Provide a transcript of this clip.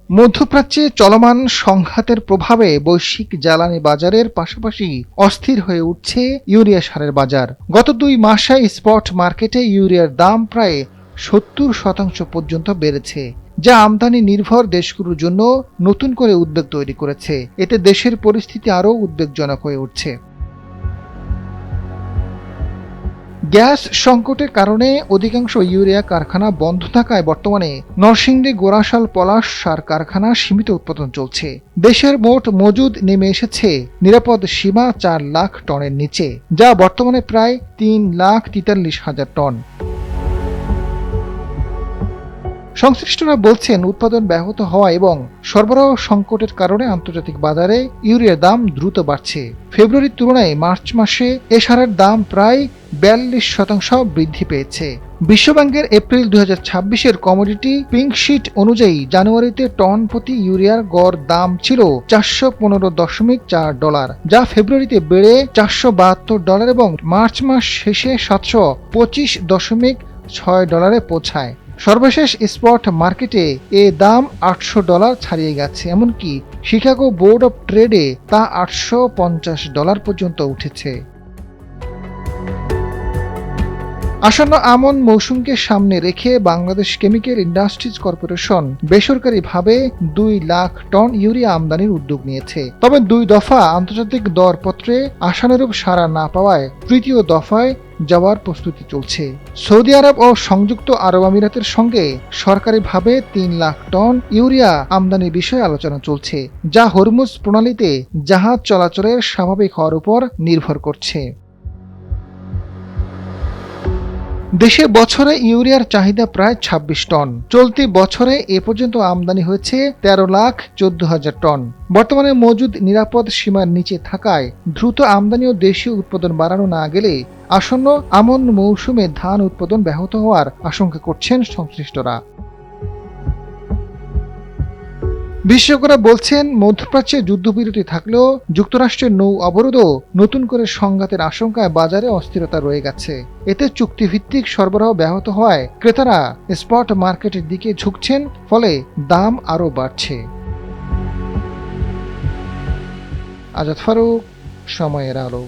মধ্যপ্রাচ্যে চলমান সংঘাতের প্রভাবে বৈশ্বিক জ্বালানি বাজারের পাশাপাশি অস্থির হয়ে উঠছে ইউরিয়া সারের বাজার। গত 2 মাসে স্পট মার্কেটে ইউরিয়ার দাম প্রায় 70% পর্যন্ত বেড়েছে, যা আমদানি নির্ভর দেশগুলোর জন্য নতুন করে উদ্বেগ তৈরি করেছে। এতে দেশের পরিস্থিতি আরও উদ্বেগজনক হয়ে উঠছে। গ্যাস সংকটের কারণে অধিকাংশ ইউরিয়া কারখানা বন্ধ থাকায় বর্তমানে নরসিংদী গোরাশাল পলাশ সার কারখানা সীমিত উৎপাদন চলছে। দেশের মোট মজুদ নেমে এসেছে নিরাপদ সীমা 4 লাখ টনের নিচে, যা বর্তমানে প্রায় 3,43,000 টন। সংশ্লিষ্টরা বলছেন, উৎপাদন ব্যাহত হওয়া এবং সরবরাহ সংকটের কারণে আন্তর্জাতিক বাজারে ইউরিয়ার দাম দ্রুত বাড়ছে। ফেব্রুয়ারির তুলনায় মার্চ মাসে এ সারের দাম প্রায় 42% বৃদ্ধি পেয়েছে। বিশ্বব্যাংকের এপ্রিল 2026-এর কমোডিটি পিঙ্ক শিট অনুযায়ী জানুয়ারিতে টন প্রতি ইউরিয়ার গড় দাম ছিল $415.4, যা ফেব্রুয়ারিতে বেড়ে $472 এবং মার্চ মাস শেষে $725.6 পৌঁছায়। সর্বশেষ স্পট মার্কেটে এ দাম $800 ছাড়িয়ে গেছে, এমনকি শিকাগো বোর্ড অব ট্রেডে তা $850 পর্যন্ত উঠেছে। আসন্ন আমন মৌসুমকে সামনে রেখে বাংলাদেশ কেমিক্যাল ইন্ডাস্ট্রিজ কর্পোরেশন বেসরকারিভাবে 2 লাখ টন ইউরিয়া আমদানির উদ্যোগ নিয়েছে। তবে 2 দফা আন্তর্জাতিক দরপত্রে আশানুরূপ সাড়া না পাওয়ায় তৃতীয় দফায় যাওয়ার প্রস্তুতি চলছে। সৌদি আরব ও সংযুক্ত আরব আমিরাতের সঙ্গে সরকারিভাবে 3 লাখ টন ইউরিয়া আমদানির বিষয়ে আলোচনা চলছে, যা হরমুজ প্রণালীতে জাহাজ চলাচলের স্বাভাবিক হওয়ার উপর নির্ভর করছে। দেশে বছরে ইউরিয়ার চাহিদা প্রায় 26 টন। চলতি বছরে এ পর্যন্ত আমদানি হয়েছে 13,14,000 টন। বর্তমানে মজুদ নিরাপদ সীমার নিচে থাকায় দ্রুত আমদানি ও দেশীয় উৎপাদন বাড়ানো না গেলে আসন্ন আমন মৌসুমে ধান উৎপাদন ব্যাহত হওয়ার আশঙ্কা করছেন সংশ্লিষ্টরা। বিশেষজ্ঞরা বলছেন, মধ্যপ্রাচ্যে যুদ্ধবিরতি থাকলেও যুক্তরাষ্ট্রের নৌ অবরোধও নতুন করে সংঘাতের আশঙ্কায় বাজারে অস্থিরতা রয়ে গেছে। এতে চুক্তিভিত্তিক সরবরাহ ব্যাহত হওয়ায় ক্রেতারা স্পট মার্কেটের দিকে ঝুঁকছেন, ফলে দাম আরও বাড়ছে। আজাদ ফারুক, সময়ের আলো।